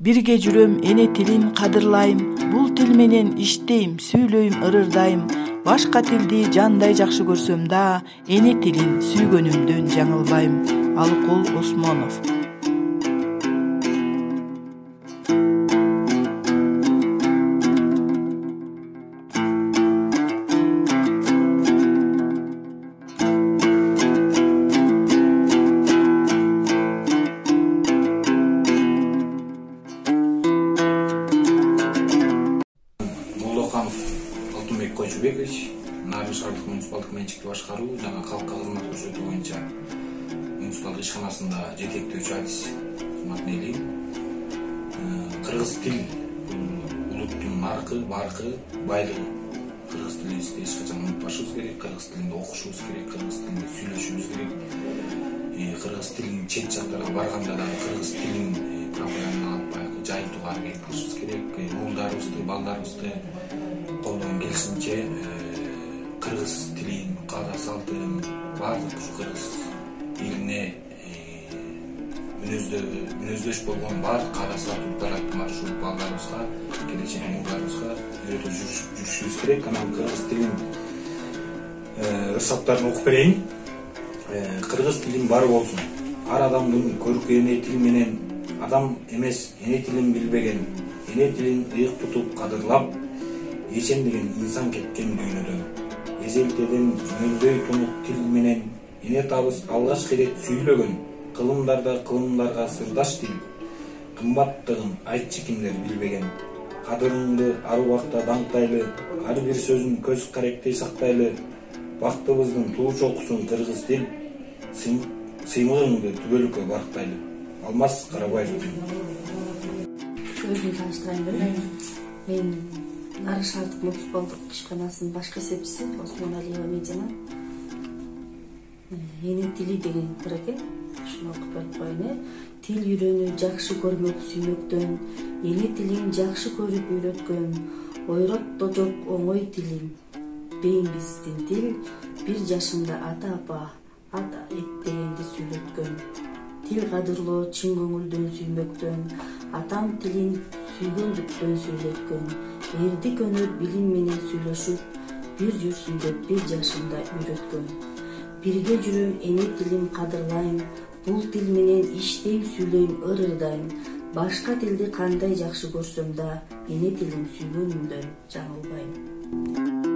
Бирге жүрөм, эне тилин кадырлайм. Бул тил менен иштейм, сүйлөйм, ырырдайм. Башка тилди жандай жакшы көрсөм да, эне тилин сүйгөнүмдөн жаңылбайм. Алыкул Осмонов. Алтынбек Койчубекович, Нарын шаардык муниципалдык менчикти башкаруу жана калкка кызмат көрсөтүү боюнча муниципалдык ишканасында жетектөөчү адис кызматын ээлейм. Кыргыз тил улуттун наркы, баркы, байлыгы. Кыргыз тилибизди эч качан унутпашыбыз керек, кыргыз тилинде окушубуз керек, кыргыз тилинде сүйлөшүбүз керек. Кыргыз тилин чет жактарга барганда да кыргыз тилин пропагандаға алып жайылтууга аракет кылышыбыз керек. Уулдарыбызды, балдарыбызды колдон келишинче кыргыз тилин, каада салтын баардык кыргыз элине мүнөздөш болгон баардык каада салт улуттарды маршрут балдарыбызга, келечек уулдарыбызга үйрөтүп жүрүшүбүз керек. Анан кыргыз тилин ырсаттарын окуп берейин. Кыргыз тилин бары болсун. Ар адамдын көркү эне тил менен адам эмес, эне тилин билбеген, эне тилин ыйык тутуп кадырлап, ечемдеген инсан кеткен дүйнөдөн. Эзелтеден мөлдөй тунук тил менен эне табыз алгачкы ирет сүйлөгөн, кылымдарда кылымдарга сырдаш тил. Кымбаттыгын айтчы кимдер билбеген. Кадырыңды ар убакта даңктайлы, ар бир сөзүн көз каректей сактайлы. Бактыбыздын туу чокусун кыргыз тил, сыймыгыңды түбөлүккө барктайлы. Алмаз Карабаев. Өзүмдү тааныштырайын деп мен Нарын шаардык муниципалдык ишканасынын баш кесепчиси Осмоналиева Медина. Эне тили деген кыр экен. Ушуну окуп берип коеюн. Тил үйрөнүү жакшы көрмөк сүймөктөн, эне тилин жакшы көрүп үйрөткөн. Ойротто жок оңой тилим. Бейин биздин тил, 1 жашында ата-апа, ата эт дегенди сүйлөткөн. Тил кадырлоо чын көңүлдөн сүймөктөн, атам тилин сүйгөндүктөн сүйлөткөн. Эрди көнөр билим менен сүйлөшүп, 1 жүрсүн деп 1 жашында үйрөткөн. Бирге жүрөм, эне тилим кадырлайм, бул тил менен иштейм, сүйлөйм, ырырдайм. Башка тилди кандай жакшы көрсөм да, эне тилим сүйгөнүмдөн жаңылбайм.